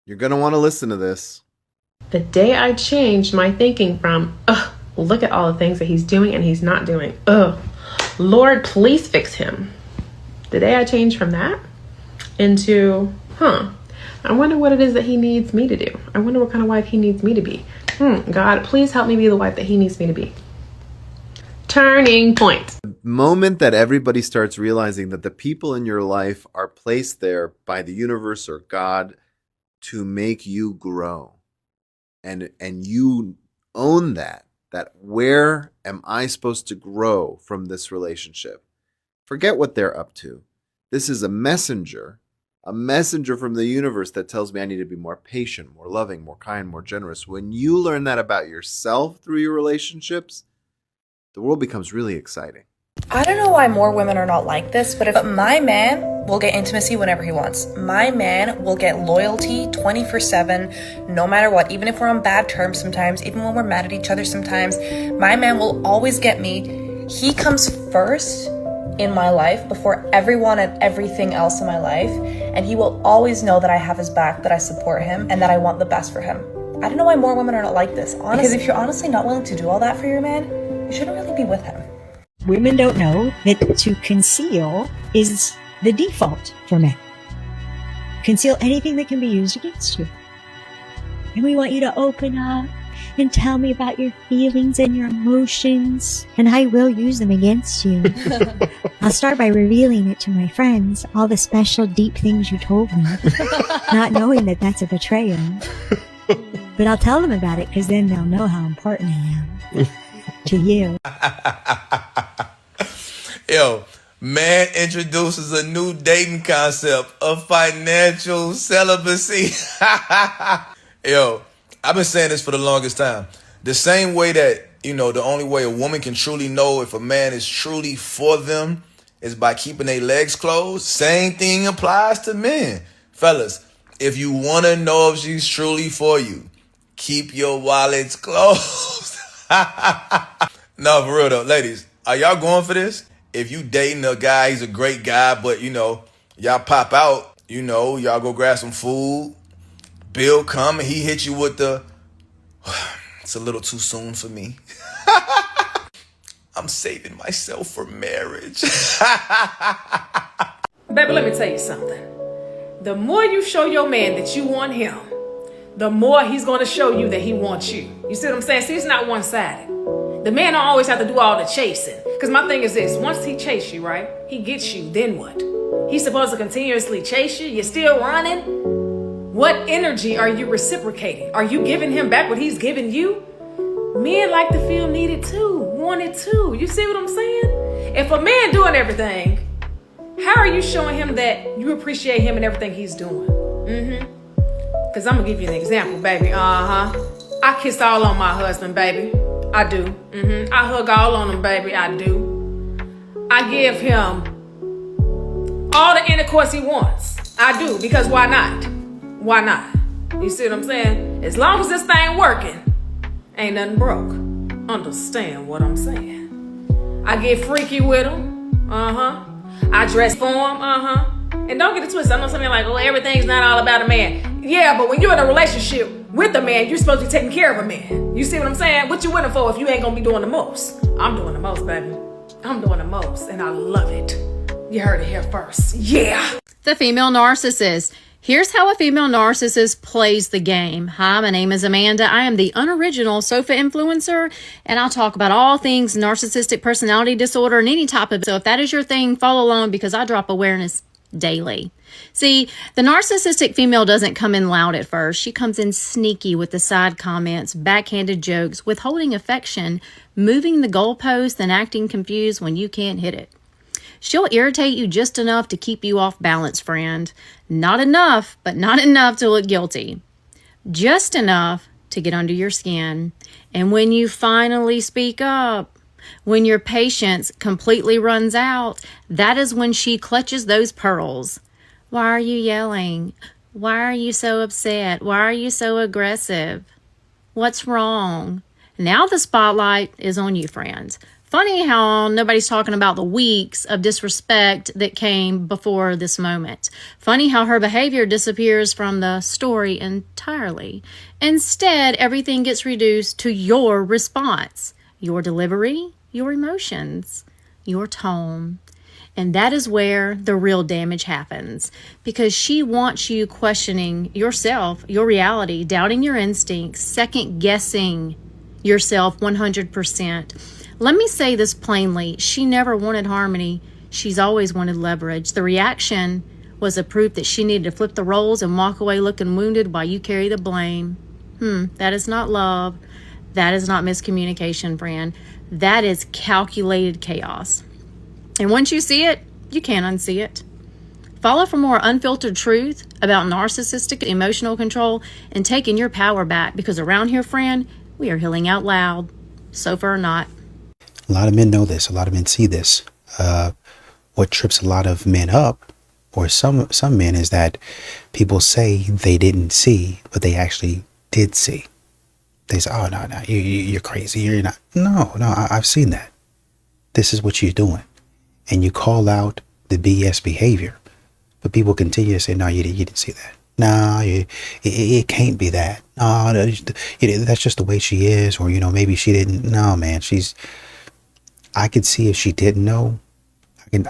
You're going to want to listen to this. The day I changed my thinking from, look at all the things that he's doing and he's not doing. Lord, please fix him. The day I changed from that into, I wonder what it is that he needs me to do. I wonder what kind of wife he needs me to be. God, please help me be the wife that he needs me to be. Turning point. The moment that everybody starts realizing that the people in your life are placed there by the universe or God to make you grow. And you own that where am I supposed to grow from this relationship? Forget what they're up to. This is a messenger from the universe that tells me I need to be more patient, more loving, more kind, more generous. When you learn that about yourself through your relationships, the world becomes really exciting. I don't know why more women are not like this, but my man will get intimacy whenever he wants. My man will get loyalty 24/7, no matter what. Even if we're on bad terms sometimes, even when we're mad at each other sometimes, my man will always get me. He comes first in my life before everyone and everything else in my life. And he will always know that I have his back, that I support him, and that I want the best for him. I don't know why more women are not like this, honestly. Because if you're honestly not willing to do all that for your man, you shouldn't really be with him. Women don't know that to conceal is the default for men. Conceal anything that can be used against you. And we want you to open up and tell me about your feelings and your emotions, and I will use them against you. I'll start by revealing it to my friends, all the special deep things you told me, not knowing that that's a betrayal. But I'll tell them about it because then they'll know how important I am to you. Yo, man introduces a new dating concept of financial celibacy. Yo, I've been saying this for the longest time. The same way that, the only way a woman can truly know if a man is truly for them is by keeping their legs closed. Same thing applies to men. Fellas, if you want to know if she's truly for you, keep your wallets closed. No, for real though. Ladies, are y'all going for this? If you dating a guy, he's a great guy, but y'all pop out, y'all go grab some food. Bill come and he hit you with the, it's a little too soon for me. I'm saving myself for marriage. Baby, let me tell you something. The more you show your man that you want him, the more he's going to show you that he wants you. You see what I'm saying? See, it's not one-sided. The man don't always have to do all the chasing. Because my thing is this, once he chase you, right? He gets you, then what? He's supposed to continuously chase you? You're still running? What energy are you reciprocating? Are you giving him back what he's giving you? Men like to feel needed too, wanted too. You see what I'm saying? If a man doing everything, how are you showing him that you appreciate him and everything he's doing? Because I'm going to give you an example, baby. I kiss all on my husband, baby. I do. I hug all on him, baby. I do. I give him all the intercourse he wants. I do, because why not? Why not? You see what I'm saying? As long as this thing working, ain't nothing broke. Understand what I'm saying? I get freaky with him. I dress for him. And don't get it twisted. I know something like, everything's not all about a man. Yeah, but when you're in a relationship with a man, you're supposed to be taking care of a man. You see what I'm saying? What you winning for if you ain't gonna be doing the most? I'm doing the most, baby. I'm doing the most, and I love it. You heard it here first. Yeah. The female narcissist. Here's how a female narcissist plays the game. Hi, my name is Amanda. I am the unoriginal sofa influencer, and I'll talk about all things narcissistic personality disorder and any type of. So if that is your thing, follow along because I drop awareness daily. See, the narcissistic female doesn't come in loud at first. She comes in sneaky with the side comments, backhanded jokes, withholding affection, moving the goalpost, and acting confused when you can't hit it. She'll irritate you just enough to keep you off balance, friend. Not enough, but not enough to look guilty. Just enough to get under your skin. And when you finally speak up, when your patience completely runs out, that is when she clutches those pearls. Why are you yelling? Why are you so upset? Why are you so aggressive? What's wrong? Now the spotlight is on you, friends. Funny how nobody's talking about the weeks of disrespect that came before this moment. Funny how her behavior disappears from the story entirely. Instead, everything gets reduced to your response, your delivery, your emotions, your tone. And that is where the real damage happens, because she wants you questioning yourself, your reality, doubting your instincts, second guessing yourself 100%. Let me say this plainly. She never wanted harmony. She's always wanted leverage. The reaction was a proof that she needed to flip the roles and walk away looking wounded while you carry the blame. That is not love. That is not miscommunication, friend. That is calculated chaos. And once you see it, you can't unsee it. Follow for more unfiltered truth about narcissistic emotional control and taking your power back, because around here, friend, we are healing out loud, sofa or not. A lot of men know this. A lot of men see this. What trips a lot of men up, or some men, is that people say they didn't see, but they actually did see. They say, "Oh no, you're crazy. You're not." No, I've seen that. This is what you're doing, and you call out the BS behavior, but people continue to say, "No, you didn't see that. No, it can't be that. No, that's just the way she is, or maybe she didn't." No, man, I could see if she didn't know.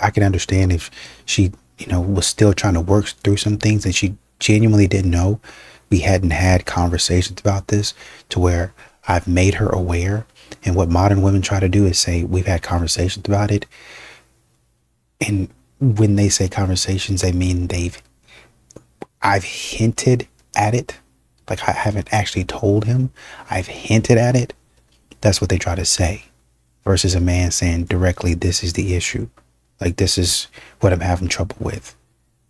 I can understand if she, was still trying to work through some things and she genuinely didn't know. We hadn't had conversations about this to where I've made her aware. And what modern women try to do is say, we've had conversations about it. And when they say conversations, they mean I've hinted at it. Like, I haven't actually told him. I've hinted at it. That's what they try to say. Versus a man saying directly, this is the issue. Like, this is what I'm having trouble with.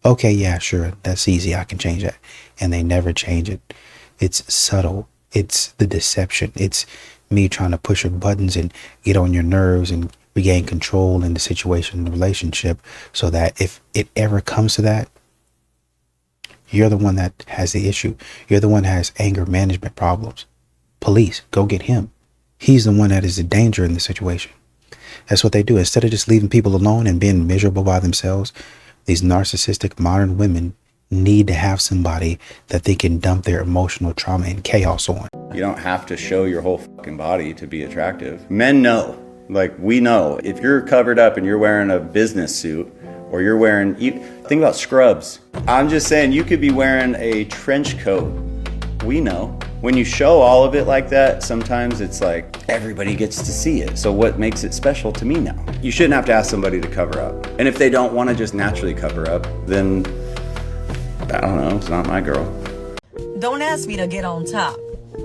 Okay, yeah, sure. That's easy. I can change that. And they never change it. It's subtle. It's the deception. It's me trying to push your buttons and get on your nerves and regain control in the situation, in the relationship, so that if it ever comes to that, you're the one that has the issue. You're the one that has anger management problems. Police, go get him. He's the one that is the danger in the situation. That's what they do. Instead of just leaving people alone and being miserable by themselves, these narcissistic modern women need to have somebody that they can dump their emotional trauma and chaos on. You don't have to show your whole fucking body to be attractive. Men know, like we know, if you're covered up and you're wearing a business suit, or you're wearing, think about scrubs. I'm just saying, you could be wearing a trench coat. We know. When you show all of it like that, sometimes it's like everybody gets to see it. So what makes it special to me now? You shouldn't have to ask somebody to cover up. And if they don't want to just naturally cover up, then I don't know, it's not my girl. Don't ask me to get on top,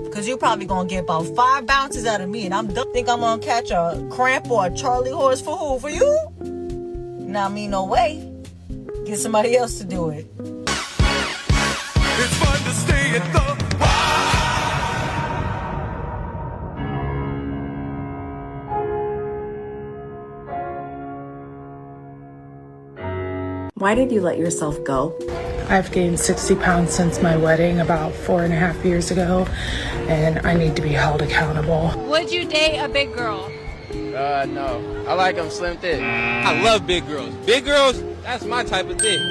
because you're probably going to get about 5 bounces out of me, and I'm done. Think I'm going to catch a cramp or a Charlie horse for who? For you? Not me, no way. Get somebody else to do it. It's fun to stay at the Why did you let yourself go? I've gained 60 pounds since my wedding about 4.5 years ago, and I need to be held accountable. Would you date a big girl? No. I like them slim thick. I love big girls. Big girls, that's my type of thing.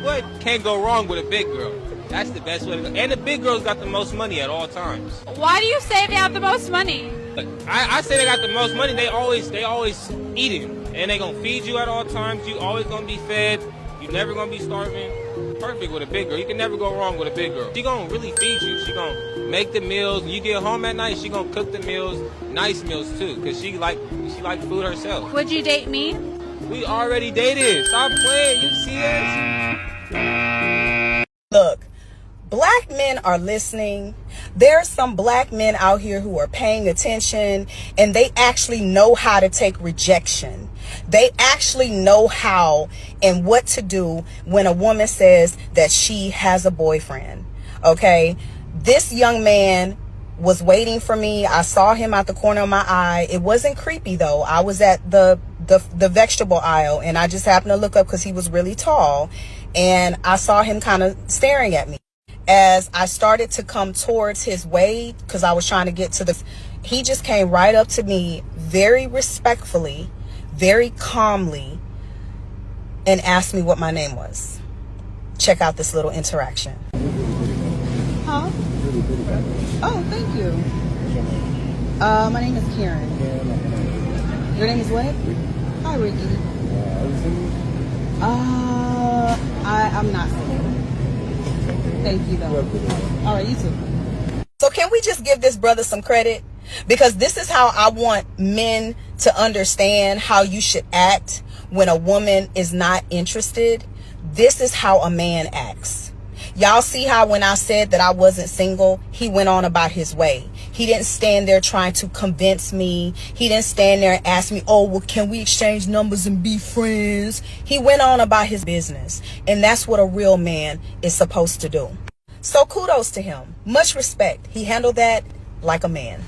What can't go wrong with a big girl? That's the best way to go. And the big girls got the most money at all times. Why do you say they have the most money? Look, I say they got the most money. They always eating. And they gonna feed you at all times. You always gonna be fed. You never gonna be starving. Perfect with a big girl. You can never go wrong with a big girl. She gonna really feed you. She gonna make the meals. When you get home at night, she gonna cook the meals. Nice meals too, cause she like food herself. Would you date me? We already dated. Stop playing. You see us? Look, black men are listening. There's some black men out here who are paying attention, and they actually know how to take rejection. They actually know how and what to do when a woman says that she has a boyfriend. Okay, this young man was waiting for me. I saw him out the corner of my eye. It wasn't creepy though. I was at the vegetable aisle, and I just happened to look up because he was really tall, and I saw him kind of staring at me. As I started to come towards his way, because I was trying to get to he just came right up to me very respectfully, very calmly, and asked me what my name was. Check out this little interaction. Huh? Oh, thank you. My name is Karen. Your name is what? Hi, Ricky. I'm not single. Thank you, though. All right, you too. So can we just give this brother some credit? Because this is how I want men to understand how you should act when a woman is not interested. This is how a man acts. Y'all see how when I said that I wasn't single, he went on about his way. He didn't stand there trying to convince me. He didn't stand there and ask me, oh, well, can we exchange numbers and be friends? He went on about his business. And that's what a real man is supposed to do. So kudos to him. Much respect. He handled that like a man.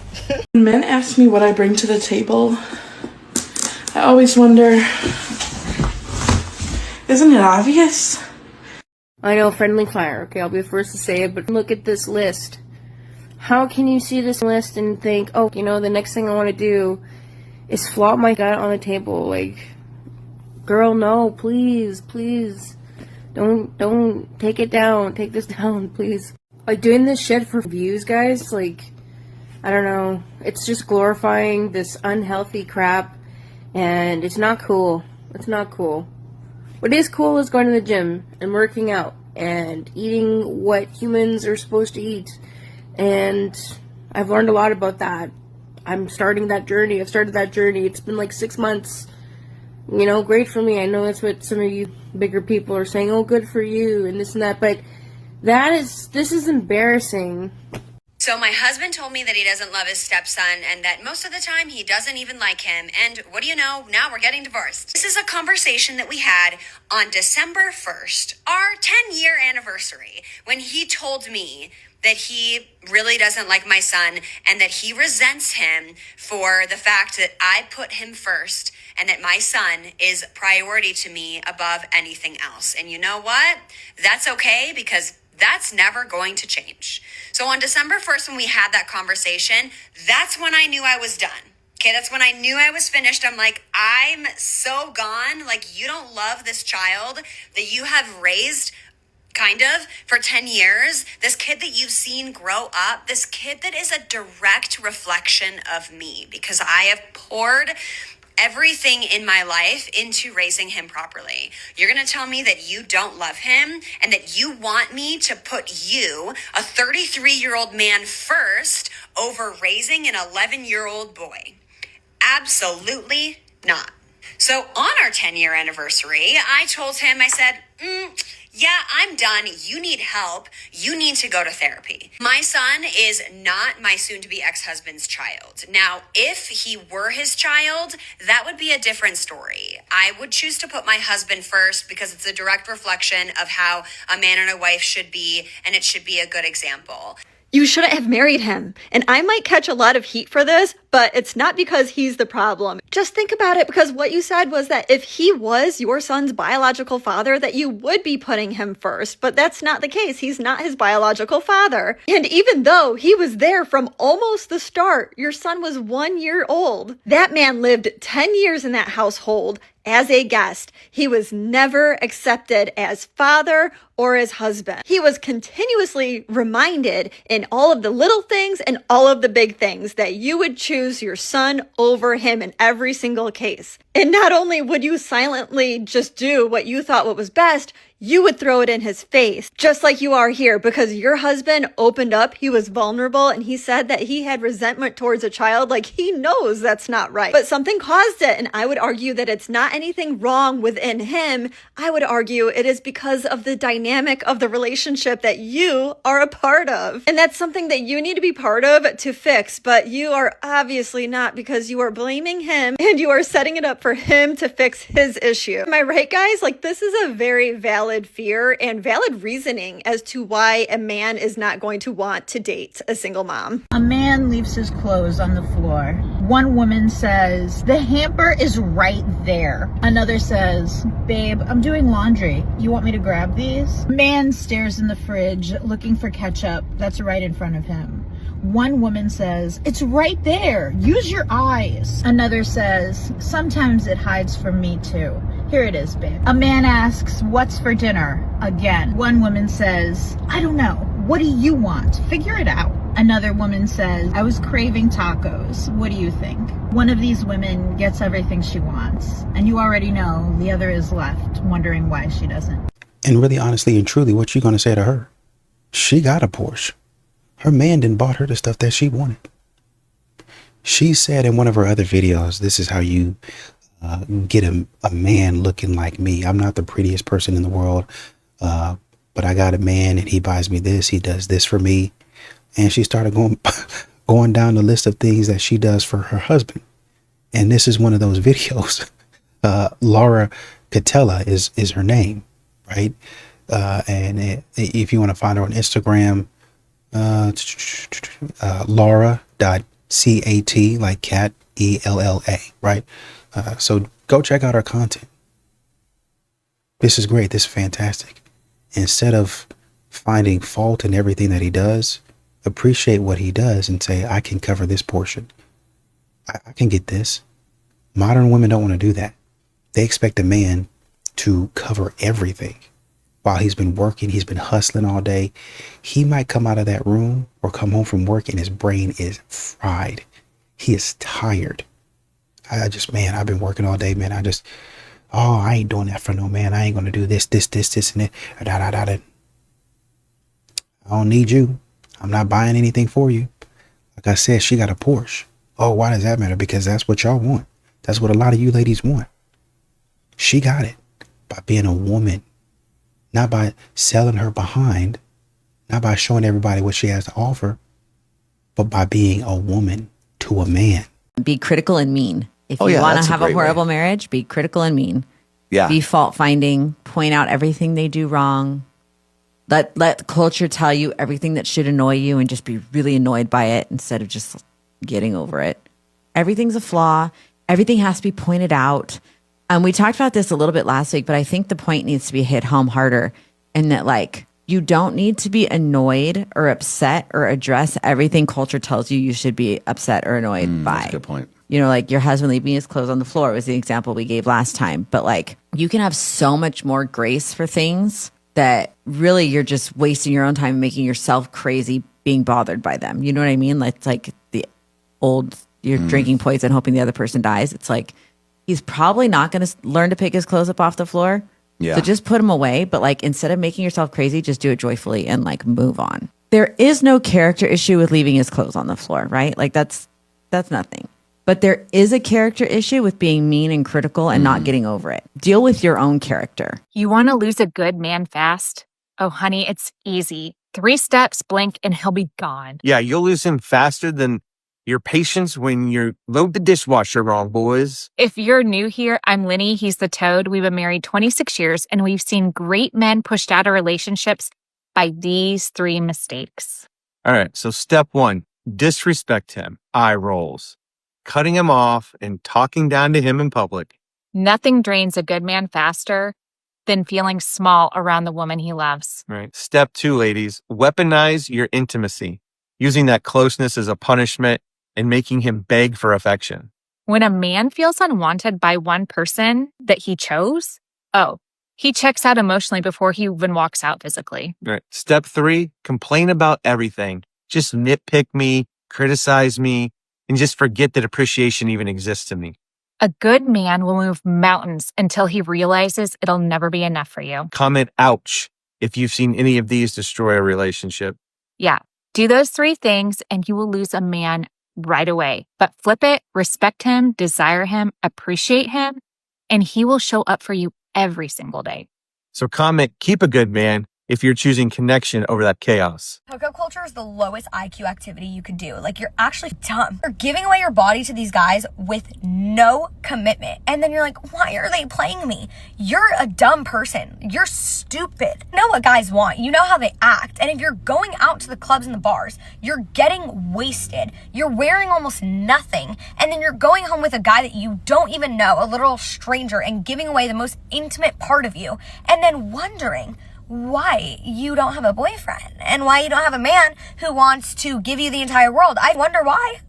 When men ask me what I bring to the table, I always wonder, isn't it obvious? I know, friendly fire. Okay, I'll be the first to say it, but look at this list. How can you see this list and think, oh, you know, the next thing I want to do is flop my gut on the table? Like, girl, no, please, please. Don't take it down. Take this down, please. Like, doing this shit for views, guys, like, I don't know. It's just glorifying this unhealthy crap, and it's not cool. It's not cool. What is cool is going to the gym and working out and eating what humans are supposed to eat. And I've learned a lot about that. I'm starting that journey. I've started that journey. It's been like 6 months. You know, great for me. I know that's what some of you bigger people are saying. Oh, good for you and this and that. But this is embarrassing. So my husband told me that he doesn't love his stepson and that most of the time he doesn't even like him. And what do you know? Now we're getting divorced. This is a conversation that we had on December 1st, our 10-year anniversary, when he told me that he really doesn't like my son and that he resents him for the fact that I put him first and that my son is priority to me above anything else. And you know what? That's okay, because that's never going to change. So on December 1st, when we had that conversation, that's when I knew I was done. Okay, that's when I knew I was finished. I'm like, I'm so gone. Like, you don't love this child that you have raised kind of for 10 years, this kid that you've seen grow up, this kid that is a direct reflection of me, because I have poured everything in my life into raising him properly. You're going to tell me that you don't love him and that you want me to put you, a 33-year-old man, first over raising an 11-year-old boy? Absolutely not. So on our 10-year anniversary, I told him, I said, yeah, I'm done. You need help. You need to go to therapy. My son is not my soon-to-be ex-husband's child. Now, if he were his child, that would be a different story. I would choose to put my husband first because it's a direct reflection of how a man and a wife should be, and it should be a good example. You shouldn't have married him. And I might catch a lot of heat for this, but it's not because he's the problem. Just think about it, because what you said was that if he was your son's biological father, that you would be putting him first. But that's not the case. He's not his biological father. And even though he was there from almost the start, your son was 1 year old. That man lived 10 years in that household as a guest. He was never accepted as father or as husband. He was continuously reminded in all of the little things and all of the big things that you would choose your son over him in every single case. And not only would you silently just do what you thought what was best, you would throw it in his face, just like you are here, because your husband opened up, he was vulnerable, and he said that he had resentment towards a child. Like, he knows that's not right, but something caused it. And I would argue that it's not anything wrong within him. I would argue it is because of the dynamic of the relationship that you are a part of. And that's something that you need to be part of to fix, but you are obviously not, because you are blaming him and you are setting it up for him to fix his issue. Am I right, guys? Like, this is a very valid fear and valid reasoning as to why a man is not going to want to date a single mom. A man leaves his clothes on the floor. One woman says, the hamper is right there. Another says, babe, I'm doing laundry. You want me to grab these? Man stares in the fridge looking for ketchup that's right in front of him. One woman says, it's right there. Use your eyes. Another says, sometimes it hides from me too. Here it is, babe. A man asks, what's for dinner? Again. One woman says, I don't know. What do you want? Figure it out. Another woman says, I was craving tacos. What do you think? One of these women gets everything she wants, and you already know the other is left wondering why she doesn't. And really, honestly and truly, what you going to say to her? She got a Porsche. Her man didn't bought her the stuff that she wanted. She said in one of her other videos, this is how you get a man looking like me. I'm not the prettiest person in the world, but I got a man and he buys me this. He does this for me. And she started going down the list of things that she does for her husband. And this is one of those videos. Laura Catella is her name, right? If you want to find her on Instagram, Laura.cat, like cat, ELLA, right? So go check out her content. This is great. This is fantastic. Instead of finding fault in everything that he does, appreciate what he does and say, I can cover this portion. I can get this. Modern women don't want to do that. They expect a man to cover everything. While he's been working, he's been hustling all day. He might come out of that room or come home from work and his brain is fried. He is tired. I've been working all day, man. I ain't doing that for no man. I ain't going to do this, and that. I don't need you. I'm not buying anything for you. Like I said, she got a Porsche. Oh, why does that matter? Because that's what y'all want. That's what a lot of you ladies want. She got it by being a woman, not by selling her behind, not by showing everybody what she has to offer, but by being a woman to a man. Be critical and mean. If you want to have a horrible marriage, be critical and mean. Yeah. Be fault finding, point out everything they do wrong. Let culture tell you everything that should annoy you and just be really annoyed by it instead of just getting over it. Everything's a flaw. Everything has to be pointed out. We talked about this a little bit last week, but I think the point needs to be hit home harder in that, like, you don't need to be annoyed or upset or address everything culture tells you should be upset or annoyed by. That's a good point. You know, like your husband leaving his clothes on the floor was the example we gave last time. But like, you can have so much more grace for things that really you're just wasting your own time and making yourself crazy being bothered by them. You know what I mean? It's like the old, you're drinking poison, hoping the other person dies. It's like, he's probably not going to learn to pick his clothes up off the floor. Yeah. So just put him away. But like, instead of making yourself crazy, just do it joyfully and like move on. There is no character issue with leaving his clothes on the floor, right? Like that's nothing. But there is a character issue with being mean and critical and not getting over it. Deal with your own character. You want to lose a good man fast? Oh, honey, it's easy. 3 steps, blink, and he'll be gone. Yeah, you'll lose him faster than your patience when you load the dishwasher wrong, boys. If you're new here, I'm Linny. He's the toad. We've been married 26 years, and we've seen great men pushed out of relationships by these 3 mistakes. All right, so step 1, disrespect him. Eye rolls. Cutting him off and talking down to him in public. Nothing drains a good man faster than feeling small around the woman he loves. Right. Step 2, ladies, weaponize your intimacy, using that closeness as a punishment and making him beg for affection. When a man feels unwanted by one person that he chose, he checks out emotionally before he even walks out physically. Right. Step 3, complain about everything. Just nitpick me, criticize me, and just forget that appreciation even exists to me. A good man will move mountains until he realizes it'll never be enough for you. Comment ouch if you've seen any of these destroy a relationship. Yeah, do those 3 things and you will lose a man right away. But flip it, respect him, desire him, appreciate him, and he will show up for you every single day. So comment, keep a good man, if you're choosing connection over that chaos. Hookup culture is the lowest IQ activity you could do. Like, you're actually dumb. You're giving away your body to these guys with no commitment. And then you're like, why are they playing me? You're a dumb person. You're stupid. You know what guys want. You know how they act. And if you're going out to the clubs and the bars, you're getting wasted. You're wearing almost nothing. And then you're going home with a guy that you don't even know, a literal stranger, and giving away the most intimate part of you. And then wondering why you don't have a boyfriend and why you don't have a man who wants to give you the entire world. I wonder why.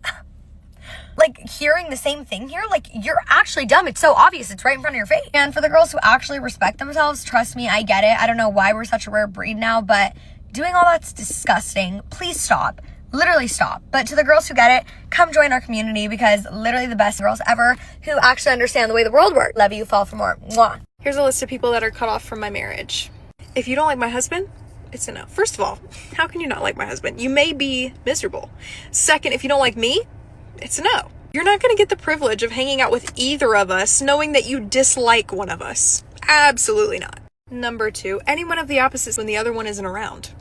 Like, hearing the same thing here, like, you're actually dumb. It's so obvious. It's right in front of your face. And for the girls who actually respect themselves, trust me, I get it. I don't know why we're such a rare breed now, but doing all that's disgusting. Please stop. Literally stop. But to the girls who get it, come join our community, because literally the best girls ever who actually understand the way the world works. Love you. Fall for more. Mwah. Here's a list of people that are cut off from my marriage. If you don't like my husband, it's a no. First of all, how can you not like my husband? You may be miserable. Second, if you don't like me, it's a no. You're not going to get the privilege of hanging out with either of us knowing that you dislike one of us. Absolutely not. Number 2, anyone of the opposites when the other one isn't around.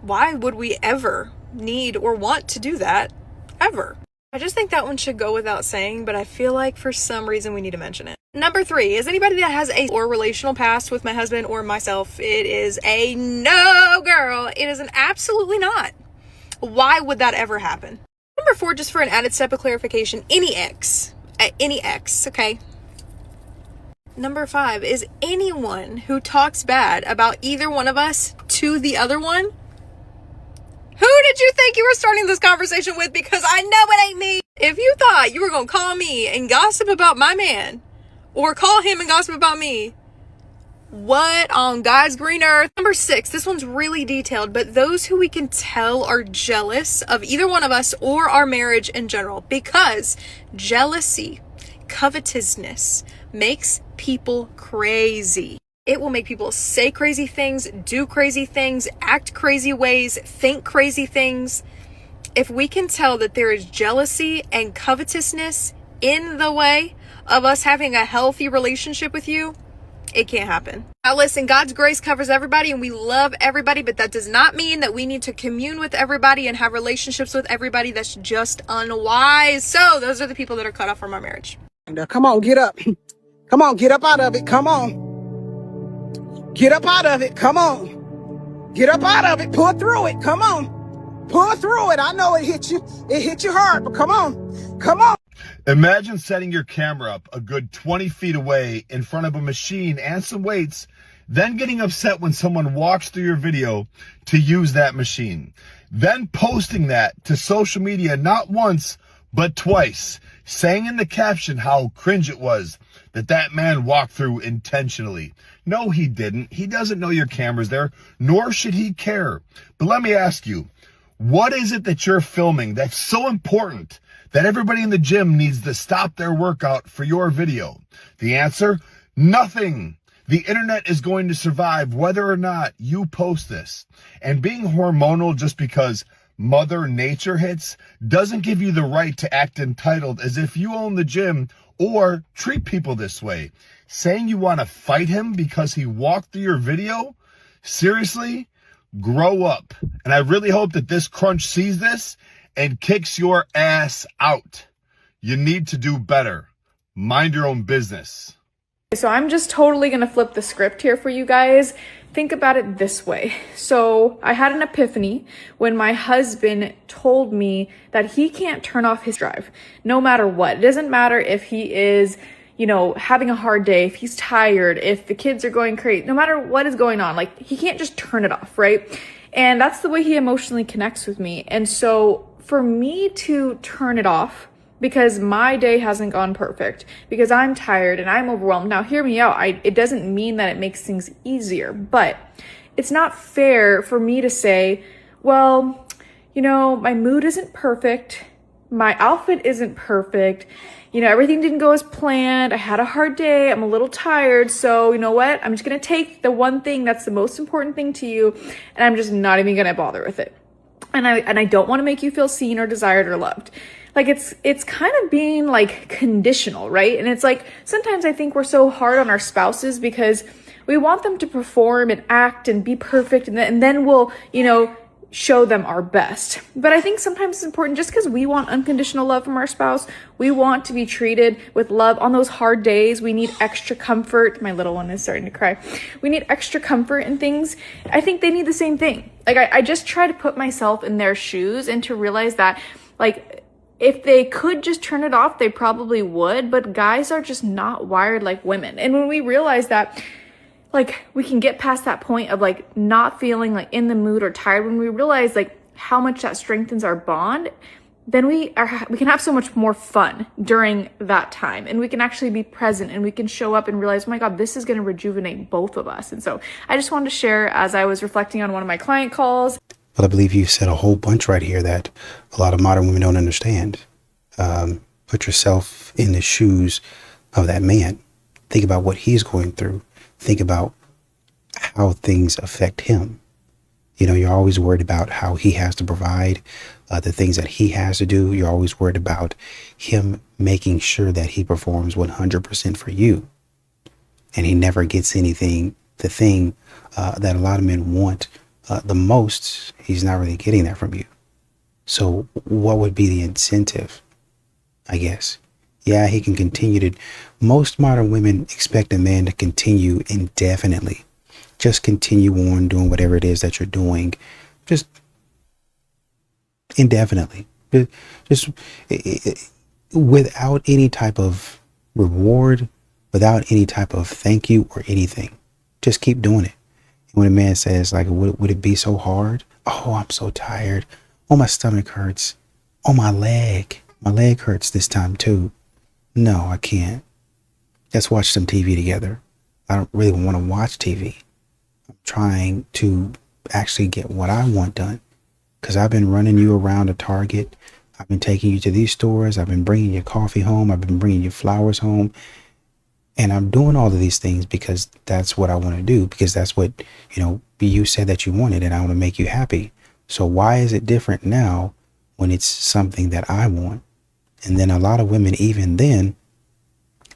Why would we ever need or want to do that? Ever. I just think that one should go without saying, but I feel like for some reason we need to mention it. Number 3, is anybody that has a or relational past with my husband or myself? It is a no, girl. It is an absolutely not. Why would that ever happen? Number 4, just for an added step of clarification, any ex, okay? Number 5, is anyone who talks bad about either one of us to the other one? Who did you think you were starting this conversation with? Because I know it ain't me. If you thought you were going to call me and gossip about my man, or call him and gossip about me, what on God's green earth? Number 6, this one's really detailed, but those who we can tell are jealous of either one of us or our marriage in general, because jealousy, covetousness makes people crazy. It will make people say crazy things, do crazy things, act crazy ways, think crazy things. If we can tell that there is jealousy and covetousness in the way of us having a healthy relationship with you, it can't happen. Now listen, God's grace covers everybody and we love everybody, but that does not mean that we need to commune with everybody and have relationships with everybody. That's just unwise. So those are the people that are cut off from our marriage. Come on, get up. Come on, get up out of it. Come on. Get up out of it. Come on. Get up out of it. Pull through it. Come on. Pull through it. I know it hit you. It hit you hard, but come on. Come on. Imagine setting your camera up a good 20 feet away in front of a machine and some weights, then getting upset when someone walks through your video to use that machine. Then posting that to social media not once, but twice, saying in the caption how cringe it was that man walked through intentionally. No, he didn't. He doesn't know your camera's there, nor should he care. But let me ask you, what is it that you're filming that's so important that everybody in the gym needs to stop their workout for your video? The answer? Nothing. The internet is going to survive whether or not you post this. And being hormonal just because Mother Nature hits doesn't give you the right to act entitled as if you own the gym or treat people this way. Saying you want to fight him because he walked through your video? Seriously? Grow up. And I really hope that this crunch sees this and kicks your ass out. You need to do better. Mind your own business. So I'm just totally going to flip the script here for you guys. Think about it this way. So I had an epiphany when my husband told me that he can't turn off his drive no matter what. It doesn't matter if he is, having a hard day, if he's tired, if the kids are going crazy, no matter what is going on, like he can't just turn it off, right? And that's the way he emotionally connects with me. And so for me to turn it off, because my day hasn't gone perfect, because I'm tired and I'm overwhelmed. Now, hear me out. It doesn't mean that it makes things easier, but it's not fair for me to say, well, my mood isn't perfect. My outfit isn't perfect. Everything didn't go as planned. I had a hard day. I'm a little tired. So you know what? I'm just going to take the one thing that's the most important thing to you, and I'm just not even going to bother with it. And I don't want to make you feel seen or desired or loved. Like it's kind of being like conditional, right? And it's like sometimes I think we're so hard on our spouses because we want them to perform and act and be perfect, and then we'll, show them our best. But I think sometimes it's important, just because we want unconditional love from our spouse, we want to be treated with love on those hard days. We need extra comfort. My little one is starting to cry. We need extra comfort and things. I think they need the same thing. Like I just try to put myself in their shoes and to realize that, like, if they could just turn it off, they probably would, but guys are just not wired like women. And when we realize that, like we can get past that point of like not feeling like in the mood or tired, when we realize like how much that strengthens our bond, then we can have so much more fun during that time, and we can actually be present, and we can show up and realize, oh my God, this is going to rejuvenate both of us. And so I just wanted to share as I was reflecting on one of my client calls. Well, I believe you said a whole bunch right here that a lot of modern women don't understand. Put yourself in the shoes of that man. Think about what he's going through. Think about how things affect him. You know, you're always worried about how he has to provide, the things that he has to do. You're always worried about him making sure that he performs 100% for you. And he never gets anything, the thing that a lot of men want the most, he's not really getting that from you. So what would be the incentive, I guess? Yeah, he can continue to, most modern women expect a man to continue indefinitely. Just continue on doing whatever it is that you're doing, just indefinitely, just without any type of reward, without any type of thank you or anything. Just keep doing it. And when a man says, like, would it be so hard? Oh, I'm so tired. Oh, my stomach hurts. Oh, my leg hurts this time too. No, I can't. Let's watch some TV together. I don't really want to watch TV. I'm trying to actually get what I want done, because I've been running you around a Target. I've been taking you to these stores. I've been bringing you coffee home. I've been bringing you flowers home. And I'm doing all of these things because that's what I want to do, because that's what, you know, you said that you wanted, and I want to make you happy. So why is it different now when it's something that I want? And then a lot of women, even then,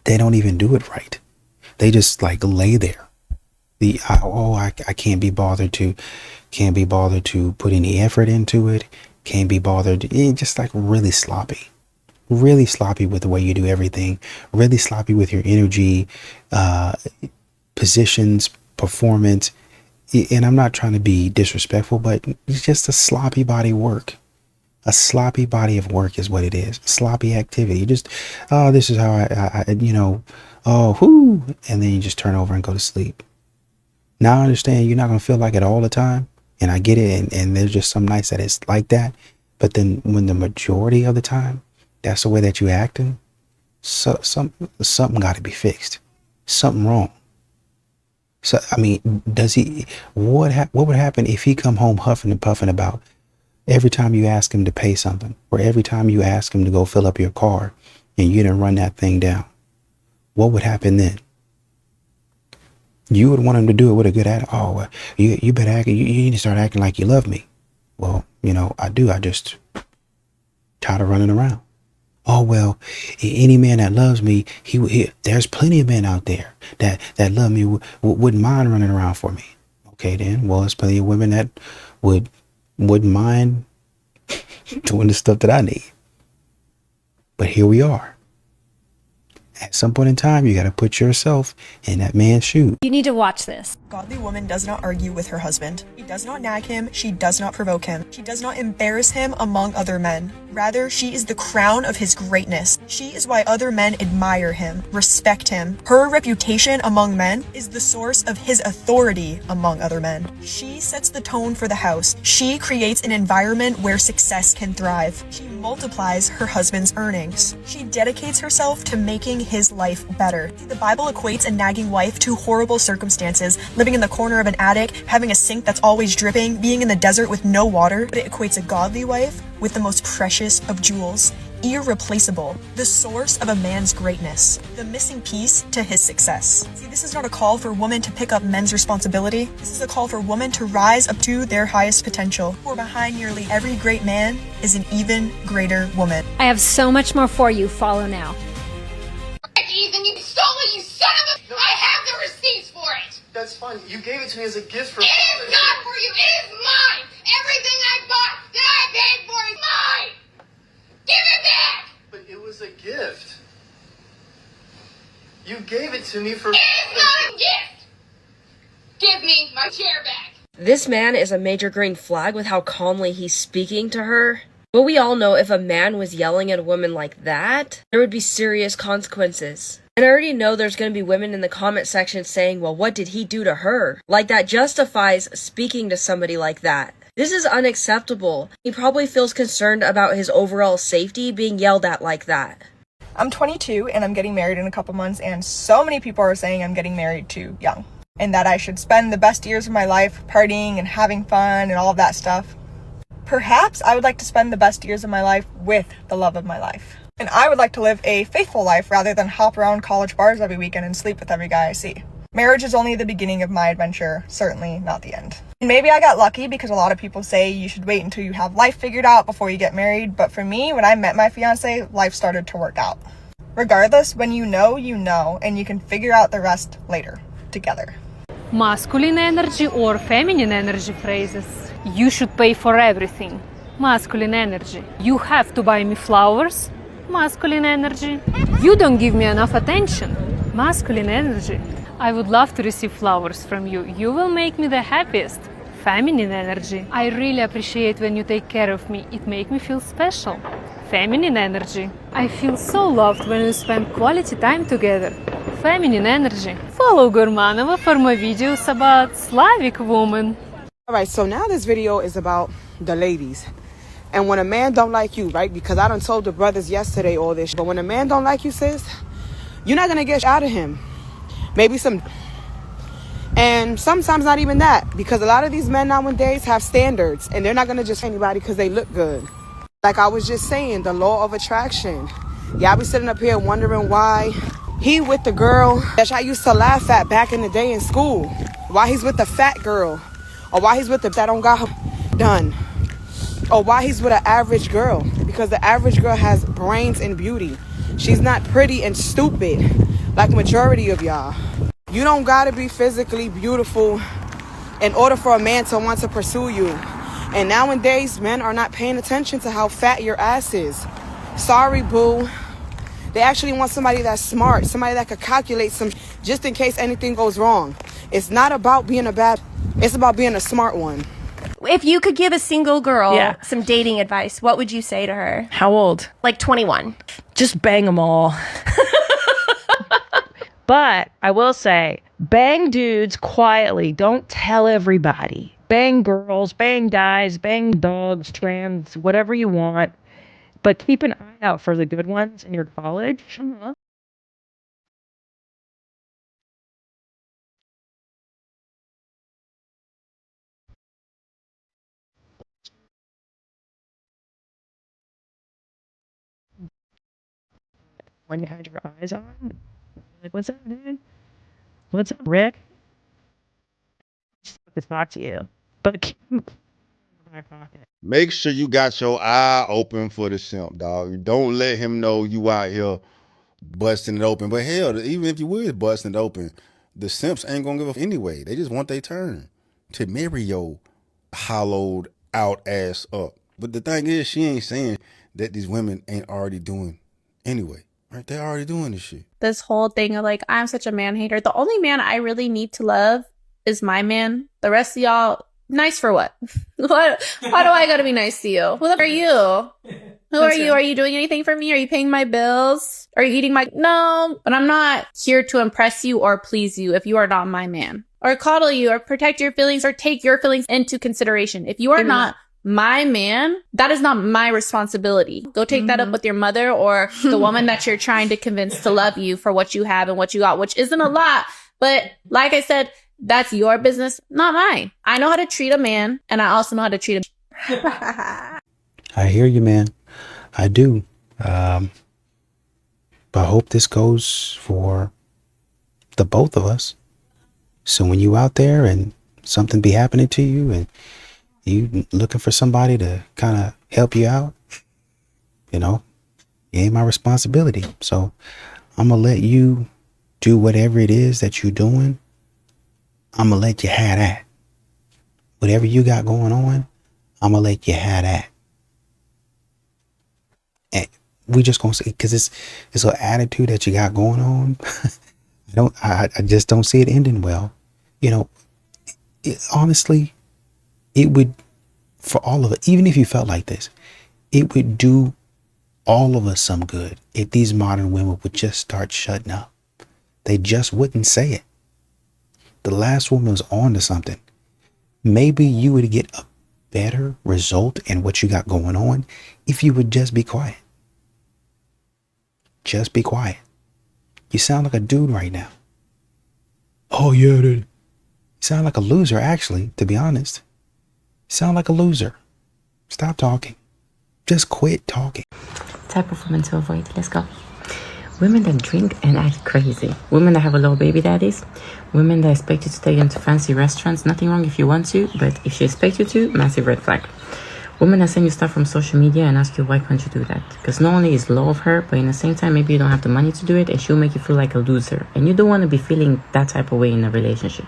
they don't even do it right. They just like lay there. I can't be bothered to put any effort into it. Can't be bothered. Just like really sloppy with the way you do everything. Really sloppy with your energy, positions, performance. And I'm not trying to be disrespectful, but it's just a sloppy body work. A sloppy body of work is what it is. Sloppy activity. You just, oh, this is how I and then you just turn over and go to sleep. Now I understand you're not going to feel like it all the time. And I get it. And there's just some nights that it's like that. But then when the majority of the time, that's the way that you're acting, something got to be fixed. Something wrong. So, I mean, what would happen if he come home huffing and puffing about every time you ask him to pay something, or every time you ask him to go fill up your car and you didn't run that thing down? What would happen then? You would want him to do it with a good attitude. Oh, well, you better act. You need to start acting like you love me. Well, you know, I do. I just tired of running around. Oh, well, any man that loves me, there's plenty of men out there that love me, wouldn't mind running around for me. Okay, then. Well, there's plenty of women that wouldn't mind doing the stuff that I need. But here we are. At some point in time, you got to put yourself in that man's shoes. You need to watch this. Godly woman does not argue with her husband. She does not nag him. She does not provoke him. She does not embarrass him among other men. Rather, she is the crown of his greatness. She is why other men admire him, respect him. Her reputation among men is the source of his authority among other men. She sets the tone for the house. She creates an environment where success can thrive. She multiplies her husband's earnings. She dedicates herself to making his life better. The Bible equates a nagging wife to horrible circumstances, living in the corner of an attic, having a sink that's always dripping, being in the desert with no water. But it equates a godly wife with the most precious of jewels, irreplaceable, the source of a man's greatness, the missing piece to his success. See, this is not a call for women to pick up men's responsibility. This is a call for women to rise up to their highest potential. For behind nearly every great man is an even greater woman. I have so much more for you. Follow now. Ethan, you stole it, you son of a... I have the receipts for it! That's fine. You gave it to me as a gift for... It is not for you, it is mine! Everything I bought that I paid for is mine! Give it back! But it was a gift. You gave it to me for... It is not a gift! Give me my chair back! This man is a major green flag with how calmly he's speaking to her. But we all know if a man was yelling at a woman like that, there would be serious consequences. And I already know there's going to be women in the comment section saying, well, what did he do to her? Like, that justifies speaking to somebody like that. This is unacceptable. He probably feels concerned about his overall safety being yelled at like that. I'm 22 and I'm getting married in a couple months, and so many people are saying I'm getting married too young and that I should spend the best years of my life partying and having fun and all of that stuff. Perhaps I would like to spend the best years of my life with the love of my life. And I would like to live a faithful life rather than hop around college bars every weekend and sleep with every guy I see. Marriage is only the beginning of my adventure, certainly not the end. And maybe I got lucky because a lot of people say you should wait until you have life figured out before you get married, but for me, when I met my fiance, life started to work out. Regardless, when you know, and you can figure out the rest later, together. Masculine energy or feminine energy phrases. You should pay for everything. Masculine energy. You have to buy me flowers. Masculine energy. You don't give me enough attention. Masculine energy. I would love to receive flowers from you. You will make me the happiest. Feminine energy. I really appreciate when you take care of me. It makes me feel special. Feminine energy. I feel so loved when we spend quality time together. Feminine energy. Follow Gurmanova for more videos about Slavic women. Alright, so now this video is about the ladies. And when a man don't like you, right? Because I done told the brothers yesterday all this. But when a man don't like you, sis, you're not going to get out of him. Maybe some, and sometimes not even that, because a lot of these men nowadays have standards and they're not going to just anybody because they look good. Like I was just saying, the law of attraction. Y'all be sitting up here wondering why he with the girl that I used to laugh at back in the day in school. Why he's with the fat girl, or why he's with the that don't got her done, or why he's with an average girl, because the average girl has brains and beauty. She's not pretty and stupid like majority of y'all. You don't gotta be physically beautiful in order for a man to want to pursue you. And nowadays, men are not paying attention to how fat your ass is. Sorry, boo. They actually want somebody that's smart, somebody that could calculate some, just in case anything goes wrong. It's not about being a bad, it's about being a smart one. If you could give a single girl some dating advice, what would you say to her? How old? Like 21. Just bang them all. But I will say, bang dudes quietly. Don't tell everybody. Bang girls, bang guys, bang dogs, trans, whatever you want. But keep an eye out for the good ones in your college. When you had your eyes on, like, what's up, dude? What's up, Rick? Just to talk to you, but keep them in my pocket. Make sure you got your eye open for the simp, dog. Don't let him know you out here busting it open. But hell, even if you was busting it open, the simps ain't gonna give up anyway. They just want their turn to marry your hollowed out ass up. But the thing is, she ain't saying that these women ain't already doing anyway. Right? They're already doing this shit. This whole thing of like, I'm such a man hater. The only man I really need to love is my man. The rest of y'all, nice for what? Why do I gotta be nice to you? Who the f- are you? Who are you? Are you doing anything for me? Are you paying my bills? Are you eating my... No, but I'm not here to impress you or please you if you are not my man. Or coddle you or protect your feelings or take your feelings into consideration. If you are not my man, that is not my responsibility. Go take that up with your mother or the woman that you're trying to convince to love you for what you have and what you got, which isn't a lot. But like I said, that's your business, not mine. I know how to treat a man, and I also know how to treat a... I hear you, man. I do. But I hope this goes for the both of us. So when you out there and something be happening to you and you looking for somebody to kind of help you out, you know, it ain't my responsibility. So I'm going to let you do whatever it is that you're doing. I'm going to let you have that. Whatever you got going on, I'm going to let you have that. And we just going to say, because it's an attitude that you got going on. I just don't see it ending well. You know, honestly, it would, for all of it, even if you felt like this, it would do all of us some good if these modern women would just start shutting up. They just wouldn't say it. The last woman was on to something. Maybe you would get a better result in what you got going on if you would just be quiet. Just be quiet. You sound like a dude right now. Oh, yeah, dude. You sound like a loser, actually, to be honest. You sound like a loser. Stop talking. Just quit talking. Type of women to avoid. Let's go. Women that drink and act crazy. Women that have a little baby daddies. Women that expect you to take them to fancy restaurants. Nothing wrong if you want to, but if she expects you to, massive red flag. Women that send you stuff from social media and ask you why can't you do that? Because not only is low of her, but in the same time, maybe you don't have the money to do it, and she'll make you feel like a loser. And you don't want to be feeling that type of way in a relationship.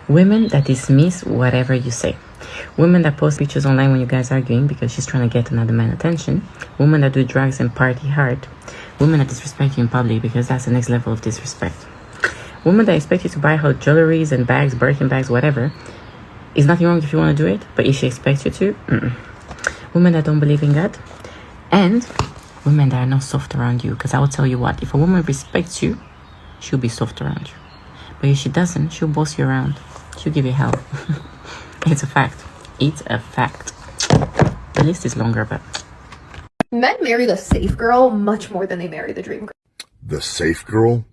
Women that dismiss whatever you say. Women that post pictures online when you guys are arguing because she's trying to get another man attention. Women that do drugs and party hard. Women that disrespect you in public because that's the next level of disrespect. Women that expect you to buy her jewelries and bags, Birkin bags, whatever. Is nothing wrong if you want to do it, but if she expects you to, Women that don't believe in God. And women that are not soft around you. Because I will tell you what, if a woman respects you, she'll be soft around you. But if she doesn't, she'll boss you around. She'll give you hell. It's a fact. It's a fact. The list is longer, but... Men marry the safe girl much more than they marry the dream girl. The safe girl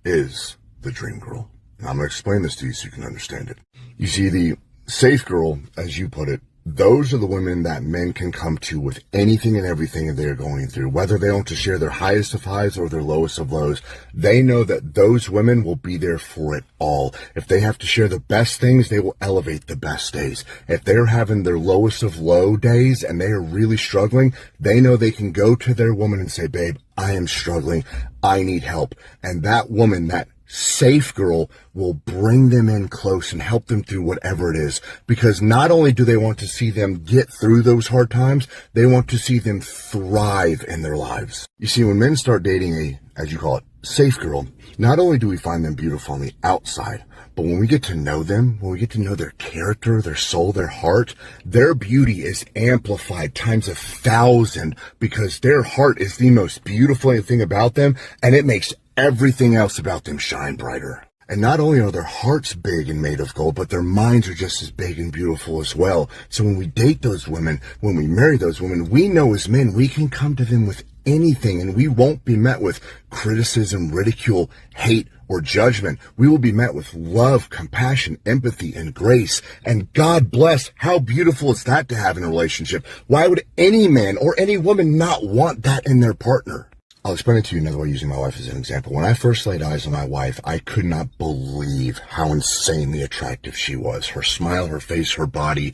is the dream girl. And I'm going to explain this to you so you can understand it. You see, the safe girl, as you put it, those are the women that men can come to with anything and everything that they're going through. Whether they want to share their highest of highs or their lowest of lows, they know that those women will be there for it all. If they have to share the best things, they will elevate the best days. If they're having their lowest of low days and they are really struggling, they know they can go to their woman and say, babe, I am struggling. I need help. And that woman, that safe girl, will bring them in close and help them through whatever it is. Because not only do they want to see them get through those hard times, they want to see them thrive in their lives. You see, when men start dating a, as you call it, safe girl, not only do we find them beautiful on the outside, but when we get to know them, when we get to know their character, their soul, their heart, their beauty is amplified times 1,000 because their heart is the most beautiful thing about them, and it makes everything else about them shine brighter. And not only are their hearts big and made of gold, but their minds are just as big and beautiful as well. So when we date those women, when we marry those women, we know as men, we can come to them with anything and we won't be met with criticism, ridicule, hate, or judgment. We will be met with love, compassion, empathy, and grace. And God bless, how beautiful is that to have in a relationship? Why would any man or any woman not want that in their partner? I'll explain it to you another way using my wife as an example. When I first laid eyes on my wife, I could not believe how insanely attractive she was. Her smile, her face, her body,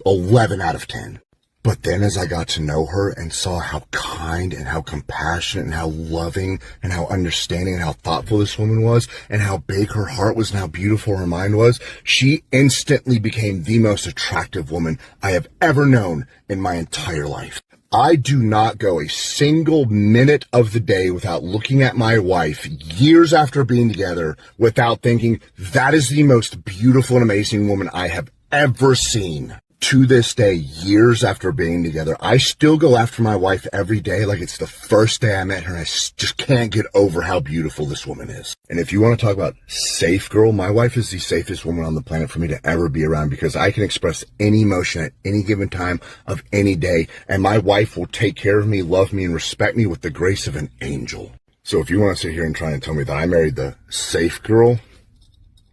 11 out of 10. But then as I got to know her and saw how kind and how compassionate and how loving and how understanding and how thoughtful this woman was and how big her heart was and how beautiful her mind was, she instantly became the most attractive woman I have ever known in my entire life. I do not go a single minute of the day without looking at my wife years after being together without thinking that is the most beautiful and amazing woman I have ever seen. To this day, years after being together, I still go after my wife every day like it's the first day I met her, and I just can't get over how beautiful this woman is. And if you want to talk about safe girl, my wife is the safest woman on the planet for me to ever be around because I can express any emotion at any given time of any day, and my wife will take care of me, love me, and respect me with the grace of an angel. So if you want to sit here and try and tell me that I married the safe girl,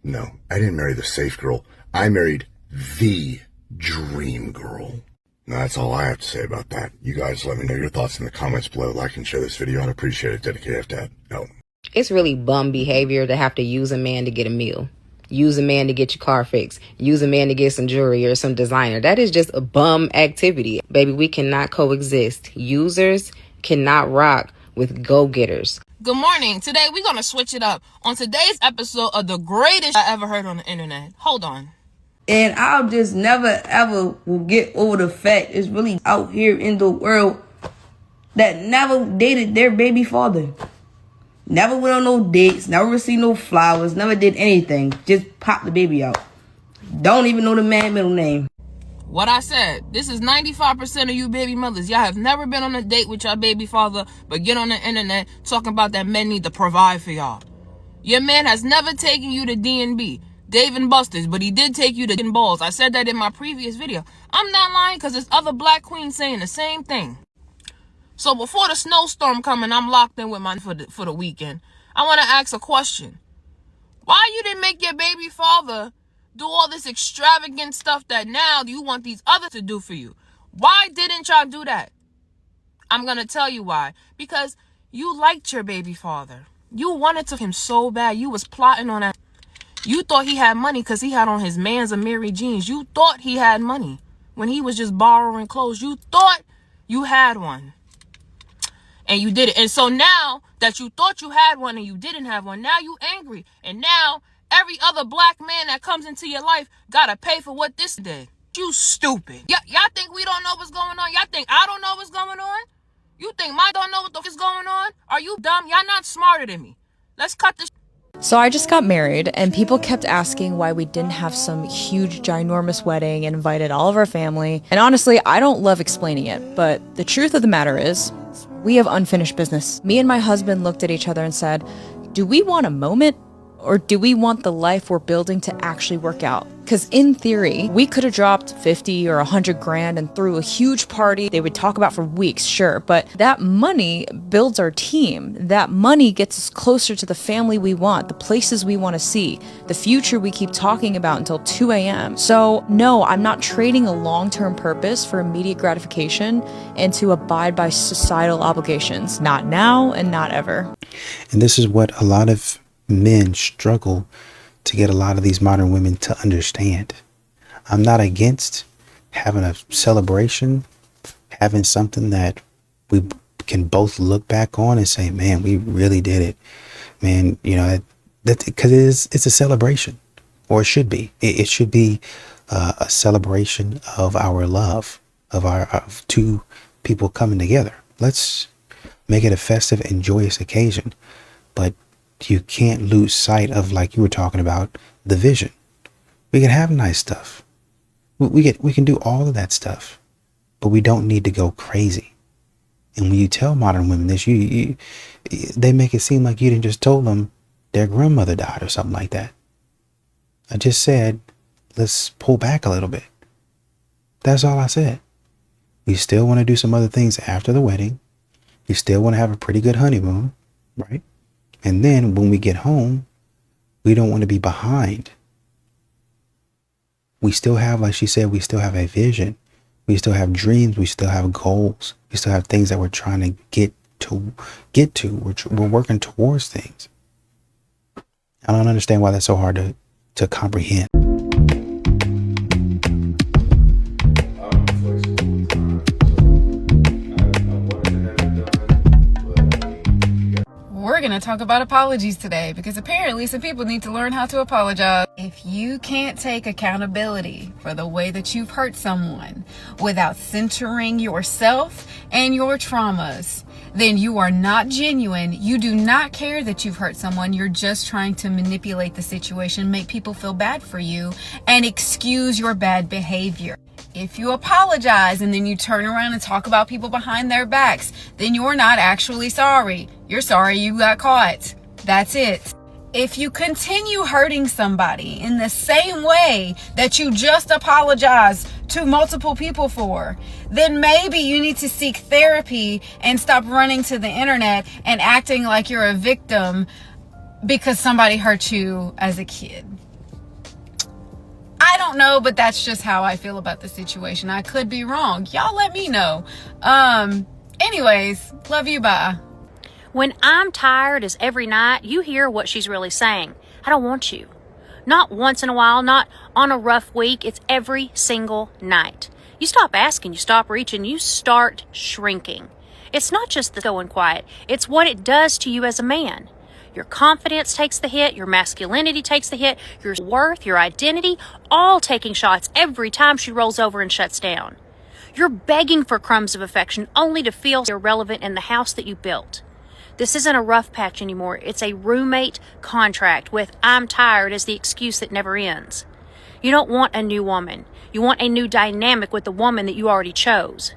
no, I didn't marry the safe girl. I married the dream girl. Now, that's all I have to say about that. You guys let me know your thoughts in the comments below. Like and share this video. I'd appreciate it. Dedicated to that. It's really bum behavior to have to use a man to get a meal. Use a man to get your car fixed. Use a man to get some jewelry or some designer. That is just a bum activity. Baby, we cannot coexist. Users cannot rock with go-getters. Good morning. Today, we're going to switch it up. On today's episode of the greatest I ever heard on the internet. Hold on. And I'll just never, ever will get over the fact it's really out here in the world that never dated their baby father. Never went on no dates, never received no flowers, never did anything. Just popped the baby out. Don't even know the man's middle name. What I said, this is 95% of you baby mothers. Y'all have never been on a date with your baby father, but get on the internet talking about that men need to provide for y'all. Your man has never taken you to D&B, Dave and Buster's, but he did take you to Balls. I said that in my previous video. I'm not lying because there's other black queens saying the same thing. So before the snowstorm coming, I'm locked in with my for the weekend. I want to ask a question. Why you didn't make your baby father do all this extravagant stuff that now you want these others to do for you? Why didn't y'all do that? I'm going to tell you why. Because you liked your baby father. You wanted to him so bad. You was plotting on that. You thought he had money because he had on his Man's and Mary jeans. You thought he had money when he was just borrowing clothes. You thought you had one. And you did it. And so now that you thought you had one and you didn't have one, now you angry. And now every other black man that comes into your life gotta pay for what this did. You stupid. Y'all think we don't know what's going on? Y'all think I don't know what's going on? You think I don't know what the f is going on? Are you dumb? Y'all not smarter than me. Let's cut this. So I just got married, and people kept asking why we didn't have some huge, ginormous wedding and invited all of our family. And honestly, I don't love explaining it, but the truth of the matter is, we have unfinished business. Me and my husband looked at each other and said, do we want a moment? Or do we want the life we're building to actually work out? Because in theory, we could have dropped 50 or 100 grand and threw a huge party they would talk about for weeks, sure. But that money builds our team. That money gets us closer to the family we want, the places we want to see, the future we keep talking about until 2 a.m. So no, I'm not trading a long-term purpose for immediate gratification and to abide by societal obligations. Not now and not ever. And this is what a lot of men struggle to get a lot of these modern women to understand. I'm not against having a celebration, having something that we can both look back on and say, man, we really did it. Man, you know, that because it's a celebration, or it should be. It should be a celebration of our love, of two people coming together. Let's make it a festive and joyous occasion. But you can't lose sight of, like you were talking about, the vision. We can have nice stuff. We can do all of that stuff, but we don't need to go crazy. And when you tell modern women this, they make it seem like you didn't just told them their grandmother died or something like that. I just said, let's pull back a little bit. That's all I said. We still want to do some other things after the wedding. We still want to have a pretty good honeymoon, right? And then when we get home, we don't want to be behind. We still have, like she said, we still have a vision. We still have dreams. We still have goals. We still have things that we're trying to get to. We're working towards things. I don't understand why that's so hard to comprehend. We're going to talk about apologies today because apparently some people need to learn how to apologize. If you can't take accountability for the way that you've hurt someone without centering yourself and your traumas, then you are not genuine. You do not care that you've hurt someone. You're just trying to manipulate the situation, make people feel bad for you, and excuse your bad behavior. If you apologize and then you turn around and talk about people behind their backs, then you're not actually sorry. You're sorry you got caught. That's it. If you continue hurting somebody in the same way that you just apologized to multiple people for, then maybe you need to seek therapy and stop running to the internet and acting like you're a victim because somebody hurt you as a kid. I don't know, but that's just how I feel about the situation. I could be wrong. Y'all let me know. Anyways, love you, bye. When I'm tired is every night, you hear what she's really saying. I don't want you. Not once in a while, not on a rough week. It's every single night. You stop asking, you stop reaching, you start shrinking. It's not just the going quiet. It's what it does to you as a man. Your confidence takes the hit, your masculinity takes the hit, your worth, your identity, all taking shots every time she rolls over and shuts down. You're begging for crumbs of affection only to feel irrelevant in the house that you built. This isn't a rough patch anymore. It's a roommate contract with I'm tired as the excuse that never ends. You don't want a new woman. You want a new dynamic with the woman that you already chose.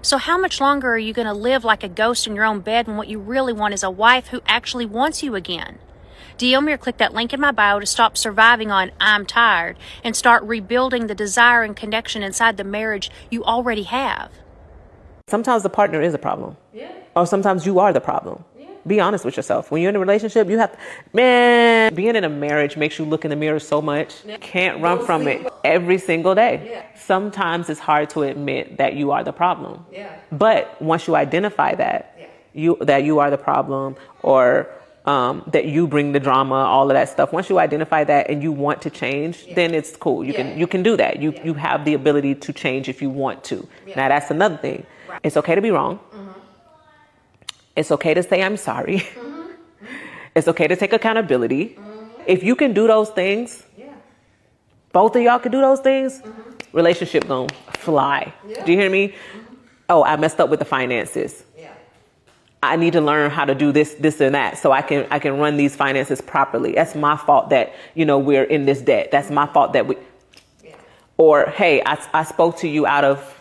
So how much longer are you going to live like a ghost in your own bed when what you really want is a wife who actually wants you again? DM me or click that link in my bio to stop surviving on I'm tired and start rebuilding the desire and connection inside the marriage you already have. Sometimes the partner is a problem. Yeah. Or sometimes you are the problem. Yeah. Be honest with yourself. When you're in a relationship, you have to, being in a marriage makes you look in the mirror so much. Yeah. Can't run from it every single day. Yeah. Sometimes it's hard to admit that you are the problem. Yeah. But once you identify that, you are the problem, or that you bring the drama, all of that stuff. Once you identify that and you want to change, then it's cool. You can do that. You have the ability to change if you want to. Now that's another thing. Right. It's okay to be wrong. Mm-hmm. It's okay to say I'm sorry. Mm-hmm. It's okay to take accountability. Mm-hmm. If you can do those things, both of y'all can do those things, relationship gonna fly. Do you hear me? Oh, I messed up with the finances. I need to learn how to do this, and that, so I can run these finances properly. That's my fault that, we're in this debt. That's my fault that or, hey, I spoke to you out of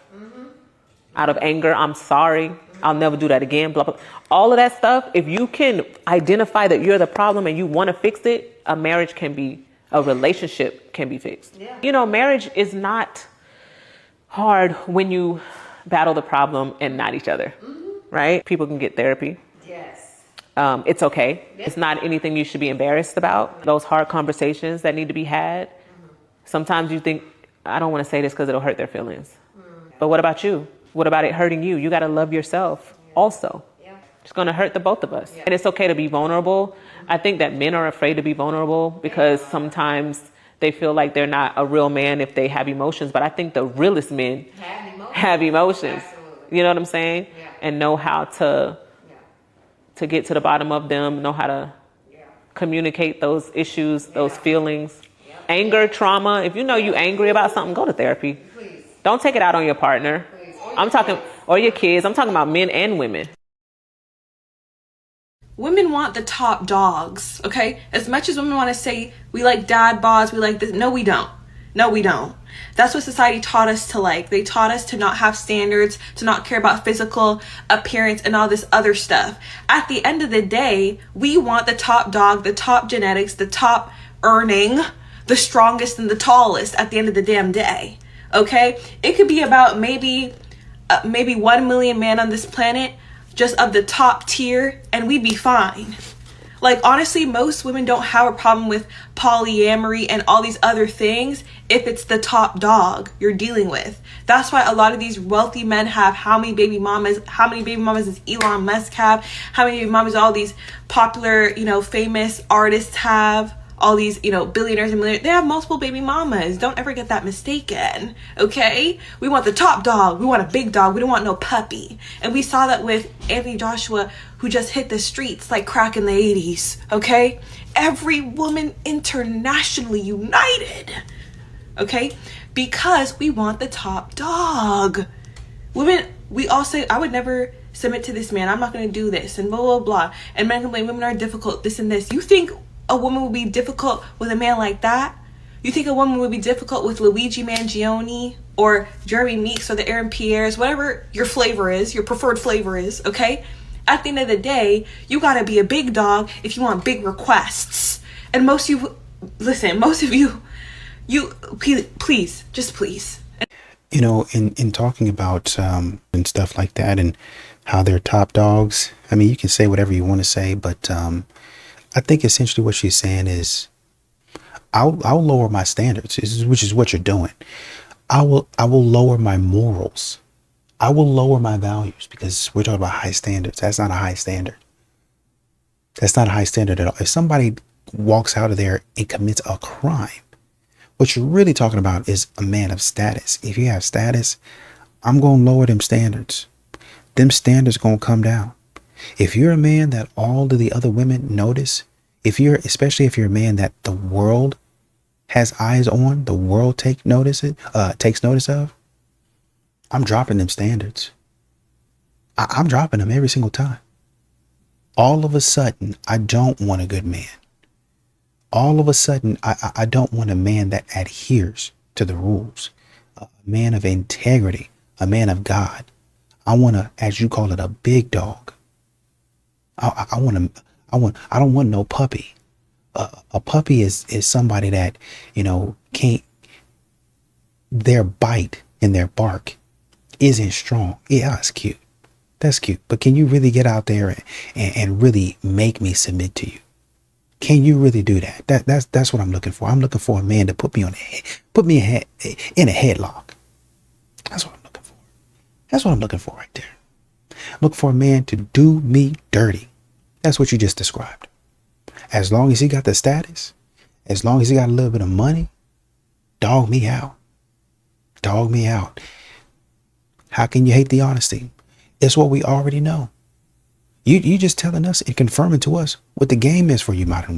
anger. I'm sorry. I'll never do that again. Blah, blah. All of that stuff. If you can identify that you're the problem and you want to fix it, a relationship can be fixed. Yeah. Marriage is not hard when you battle the problem and not each other. Right? People can get therapy. Yes. It's okay. Yes. It's not anything you should be embarrassed about. Those hard conversations that need to be had. Sometimes you think, I don't want to say this because it'll hurt their feelings. But what about you? What about it hurting you? You got to love yourself also. Yeah. It's going to hurt the both of us. Yeah. And it's okay to be vulnerable. I think that men are afraid to be vulnerable because sometimes they feel like they're not a real man if they have emotions. But I think the realest men have emotions. You know what I'm saying? Yeah. And know how to get to the bottom of them, know how to communicate those issues, those feelings. Yeah. Anger, trauma. If you know you're angry about something, go to therapy. Please. Don't take it out on your partner. Or your kids. I'm talking about men and women. Women want the top dogs, okay? As much as women want to say we like dad bods, we like this. No, we don't. No, we don't. That's what society taught us to like. They taught us to not have standards, to not care about physical appearance and all this other stuff. At the end of the day, we want the top dog, the top genetics, the top earning, the strongest and the tallest at the end of the damn day. Okay? It could be about maybe 1 million men on this planet, just of the top tier, and we'd be fine. Like, honestly, most women don't have a problem with polyamory and all these other things if it's the top dog you're dealing with. That's why a lot of these wealthy men have how many baby mamas does Elon Musk have? How many baby mamas all these popular, famous artists have? All these, billionaires and millionaires, they have multiple baby mamas. Don't ever get that mistaken, okay? We want the top dog. We want a big dog. We don't want no puppy. And we saw that with Anthony Joshua, who just hit the streets like crack in the 80s, okay? Every woman internationally united, okay? Because we want the top dog. Women, we all say, I would never submit to this man. I'm not going to do this, and blah, blah, blah. And men complain, women are difficult, this and this. You think a woman would be difficult with a man like that? You think a woman would be difficult with Luigi Mangione or Jeremy Meeks or the Aaron Pierres, whatever your flavor is, your preferred flavor is, okay? At the end of the day, you gotta be a big dog if you want big requests. And most of you, please, just please. In talking about and stuff like that and how they're top dogs, I mean, you can say whatever you want to say, but I think essentially what she's saying is I'll lower my standards, which is what you're doing. I will lower my morals. I will lower my values because we're talking about high standards. That's not a high standard. That's not a high standard at all. If somebody walks out of there and commits a crime, what you're really talking about is a man of status. If you have status, I'm going to lower them standards. Them standards going to come down. If you're a man that all of the other women notice, especially if you're a man that the world has eyes on, the world takes notice of, I'm dropping them standards. I'm dropping them every single time. All of a sudden, I don't want a good man. All of a sudden, I don't want a man that adheres to the rules, a man of integrity, a man of God. I want as you call it, a big dog. I don't want no puppy. A puppy is somebody that, can't, their bite and their bark isn't strong. Yeah, it's cute. That's cute. But can you really get out there and really make me submit to you? Can you really do that? That's what I'm looking for. I'm looking for a man to put me in a headlock. That's what I'm looking for. That's what I'm looking for right there. Look for a man to do me dirty. That's what you just described. As long as he got the status, as long as he got a little bit of money, dog me out. Dog me out. How can you hate the honesty? It's what we already know. You just telling us and confirming to us what the game is for you modern